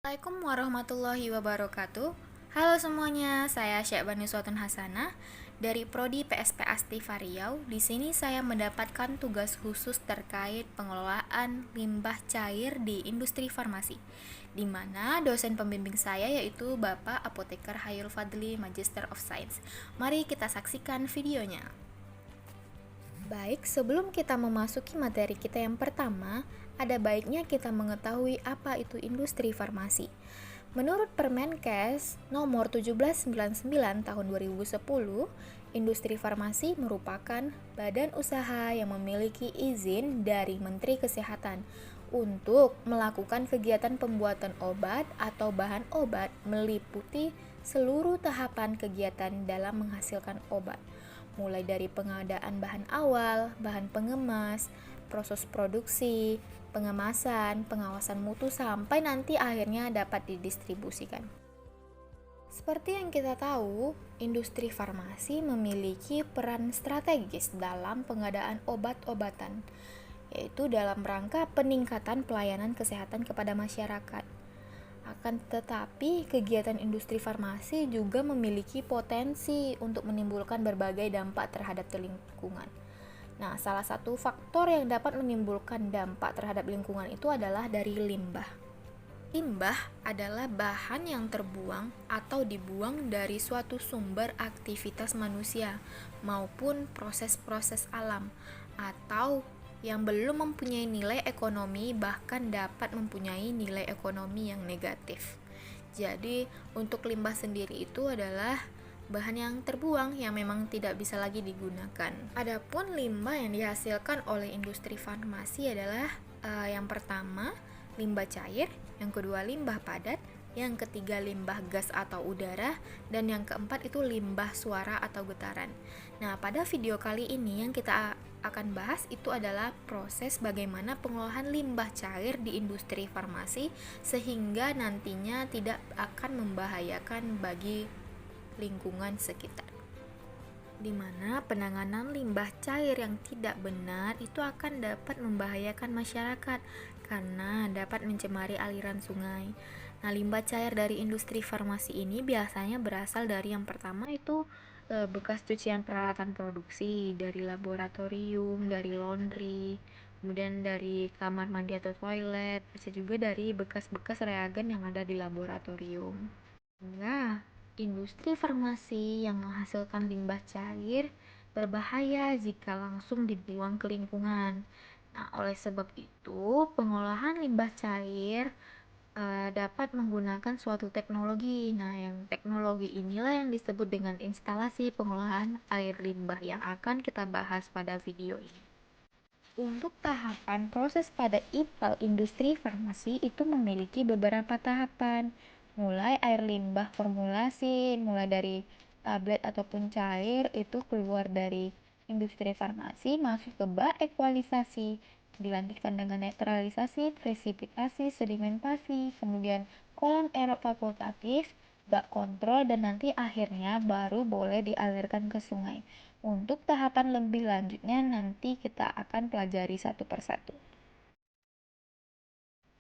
Assalamualaikum warahmatullahi wabarakatuh. Halo semuanya, saya Syekbani Suatun Hasanah dari Prodi PSP Astiva Riau. Di sini saya mendapatkan tugas khusus terkait pengelolaan limbah cair di industri farmasi, di mana dosen pembimbing saya yaitu Bapak Apoteker Hayul Fadli, Magister of Science. Mari kita saksikan videonya. Baik, sebelum kita memasuki materi kita yang pertama, ada baiknya kita mengetahui apa itu industri farmasi. Menurut Permenkes nomor 1799 tahun 2010, industri farmasi merupakan badan usaha yang memiliki izin dari Menteri Kesehatan untuk melakukan kegiatan pembuatan obat atau bahan obat meliputi seluruh tahapan kegiatan dalam menghasilkan obat, mulai dari pengadaan bahan awal, bahan pengemas, proses produksi, pengemasan, pengawasan mutu sampai nanti akhirnya dapat didistribusikan. Seperti yang kita tahu, industri farmasi memiliki peran strategis dalam pengadaan obat-obatan, yaitu dalam rangka peningkatan pelayanan kesehatan kepada masyarakat. Akan tetapi, kegiatan industri farmasi juga memiliki potensi untuk menimbulkan berbagai dampak terhadap lingkungan. Nah, salah satu faktor yang dapat menimbulkan dampak terhadap lingkungan itu adalah dari limbah. Limbah adalah bahan yang terbuang atau dibuang dari suatu sumber aktivitas manusia maupun proses-proses alam, atau yang belum mempunyai nilai ekonomi bahkan dapat mempunyai nilai ekonomi yang negatif. Jadi, untuk limbah sendiri itu adalah bahan yang terbuang yang memang tidak bisa lagi digunakan. Adapun limbah yang dihasilkan oleh industri farmasi adalah yang pertama limbah cair, yang kedua limbah padat, yang ketiga limbah gas atau udara, dan yang keempat itu limbah suara atau getaran. Nah, pada video kali ini yang kita akan bahas itu adalah proses bagaimana pengolahan limbah cair di industri farmasi sehingga nantinya tidak akan membahayakan bagi lingkungan sekitar, di mana penanganan limbah cair yang tidak benar itu akan dapat membahayakan masyarakat karena dapat mencemari aliran sungai. Nah, limbah cair dari industri farmasi ini biasanya berasal dari yang pertama itu bekas cucian peralatan produksi, dari laboratorium, dari laundry, kemudian dari kamar mandi atau toilet, bisa juga dari bekas-bekas reagen yang ada di laboratorium. Nah, industri farmasi yang menghasilkan limbah cair berbahaya jika langsung dibuang ke lingkungan. Nah, oleh sebab itu, pengolahan limbah cair dapat menggunakan suatu teknologi. Nah, yang teknologi inilah yang disebut dengan instalasi pengolahan air limbah yang akan kita bahas pada video ini. Untuk tahapan proses pada IPAL industri farmasi itu memiliki beberapa tahapan, mulai air limbah formulasi, mulai dari tablet ataupun cair itu keluar dari industri farmasi masuk ke bak ekualisasi, dilanjutkan dengan netralisasi, presipitasi, sedimentasi, kemudian kolam aerob fakultatif, bak kontrol, dan nanti akhirnya baru boleh dialirkan ke sungai. Untuk tahapan lebih lanjutnya nanti kita akan pelajari satu persatu.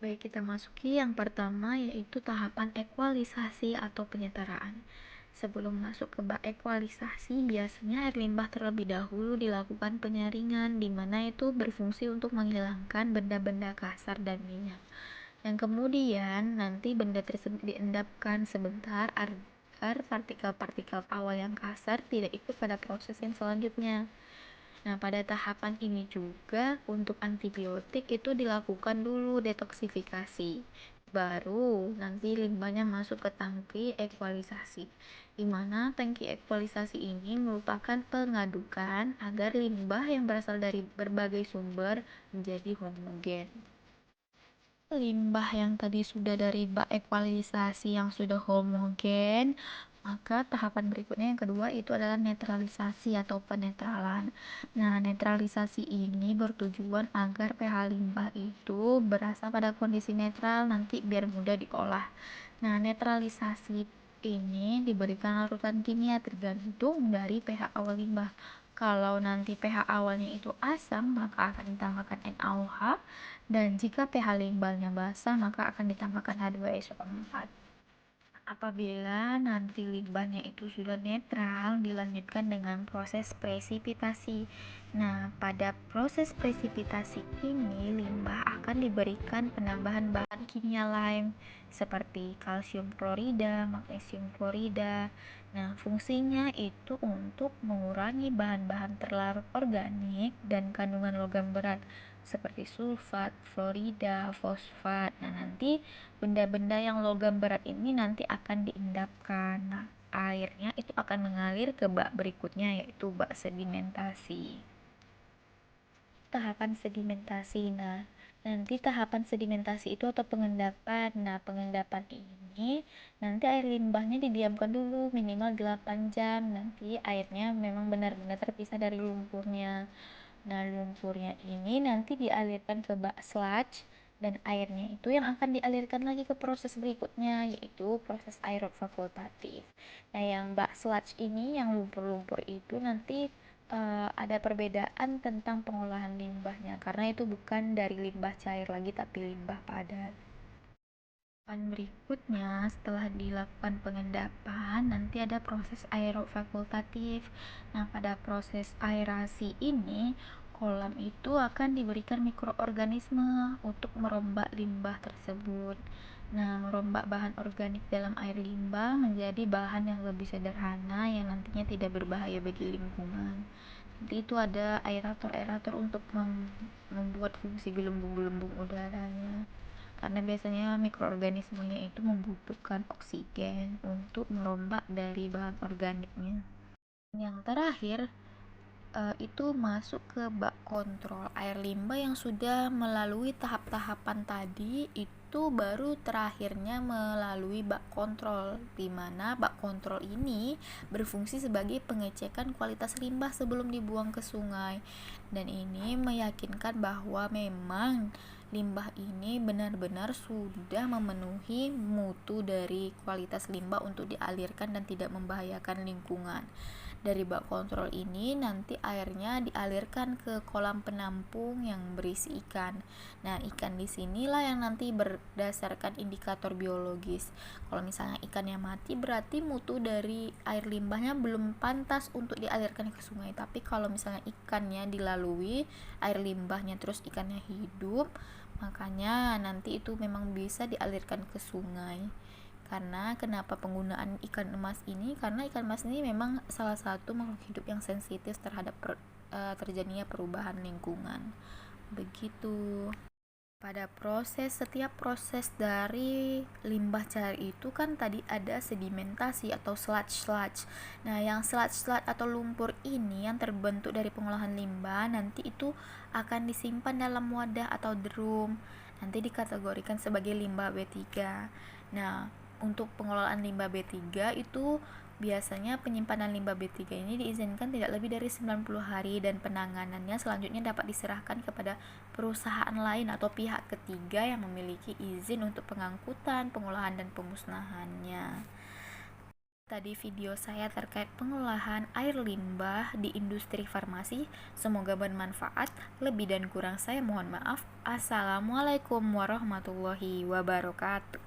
Baik, kita masuki yang pertama yaitu tahapan ekualisasi atau penyetaraan. Sebelum masuk ke bak ekualisasi, biasanya air limbah terlebih dahulu dilakukan penyaringan, di mana itu berfungsi untuk menghilangkan benda-benda kasar dan minyak. Yang kemudian nanti benda tersebut diendapkan sebentar agar partikel-partikel awal yang kasar tidak ikut pada proses yang selanjutnya. Nah, pada tahapan ini juga untuk antibiotik itu dilakukan dulu detoksifikasi. Baru nanti limbahnya masuk ke tangki ekualisasi, di mana tangki ekualisasi ini merupakan pengadukan agar limbah yang berasal dari berbagai sumber menjadi homogen. Limbah yang tadi sudah dari bak ekualisasi yang sudah homogen, maka tahapan berikutnya yang kedua itu adalah netralisasi atau penetralan. Nah, netralisasi ini bertujuan agar pH limbah itu berasal pada kondisi netral nanti biar mudah diolah. Nah, netralisasi ini diberikan larutan kimia tergantung dari pH awal limbah. Kalau nanti pH awalnya itu asam, maka akan ditambahkan NaOH, dan jika pH limbahnya basa, maka akan ditambahkan H2SO4. Apabila nanti limbahnya itu sudah netral, dilanjutkan dengan proses presipitasi. Nah, pada proses presipitasi ini, limbah akan diberikan penambahan bahan kimia lain seperti kalsium klorida, magnesium klorida. Nah, fungsinya itu untuk mengurangi bahan-bahan terlarut organik dan kandungan logam berat seperti sulfat, fluorida, fosfat. Nah, nanti benda-benda yang logam berat ini nanti akan diendapkan. Nah, airnya itu akan mengalir ke bak berikutnya, yaitu bak sedimentasi. Tahapan sedimentasi. Nah, nanti tahapan sedimentasi itu atau pengendapan. Nah, pengendapan ini nanti air limbahnya didiamkan dulu minimal 8 jam. Nanti airnya memang benar-benar terpisah dari lumpurnya. Nah, lumpurnya ini nanti dialirkan ke bak sludge, dan airnya itu yang akan dialirkan lagi ke proses berikutnya, yaitu proses aerob fakultatif. Nah, yang bak sludge ini, yang lumpur-lumpur itu nanti ada perbedaan tentang pengolahan limbahnya, karena itu bukan dari limbah cair lagi, tapi limbah padat. Berikutnya, setelah dilakukan pengendapan, nanti ada proses aerob fakultatif. Nah, pada proses aerasi ini, kolam itu akan diberikan mikroorganisme untuk merombak limbah tersebut. Nah, merombak bahan organik dalam air limbah menjadi bahan yang lebih sederhana yang nantinya tidak berbahaya bagi lingkungan. Nanti itu ada aerator-aerator untuk membuat fungsi gelembung-gelembung udaranya, karena biasanya mikroorganismenya itu membutuhkan oksigen untuk merombak dari bahan organiknya. Yang terakhir itu masuk ke bak kontrol air limbah yang sudah melalui tahap-tahapan tadi, itu baru terakhirnya melalui bak kontrol, di mana bak kontrol ini berfungsi sebagai pengecekan kualitas limbah sebelum dibuang ke sungai, dan ini meyakinkan bahwa memang limbah ini benar-benar sudah memenuhi mutu dari kualitas limbah untuk dialirkan dan tidak membahayakan lingkungan. Dari bak kontrol ini nanti airnya dialirkan ke kolam penampung yang berisi ikan. Nah, ikan di sinilah yang nanti berdasarkan indikator biologis. Kalau misalnya ikannya mati, berarti mutu dari air limbahnya belum pantas untuk dialirkan ke sungai. Tapi kalau misalnya ikannya dilalui air limbahnya terus ikannya hidup, makanya nanti itu memang bisa dialirkan ke sungai. Karena kenapa penggunaan ikan emas ini? Karena ikan emas ini memang salah satu makhluk hidup yang sensitif terhadap terjadinya perubahan lingkungan. Begitu. Pada setiap proses dari limbah cair itu kan tadi ada sedimentasi atau sludge. Nah, yang sludge atau lumpur ini yang terbentuk dari pengolahan limbah nanti itu akan disimpan dalam wadah atau drum. Nanti dikategorikan sebagai limbah B3. Nah, untuk pengelolaan limbah B3 itu biasanya penyimpanan limbah B3 ini diizinkan tidak lebih dari 90 hari, dan penanganannya selanjutnya dapat diserahkan kepada perusahaan lain atau pihak ketiga yang memiliki izin untuk pengangkutan, pengolahan, dan pemusnahannya. Tadi video saya terkait pengolahan air limbah di industri farmasi. Semoga bermanfaat. Lebih dan kurang saya mohon maaf. Assalamualaikum warahmatullahi wabarakatuh.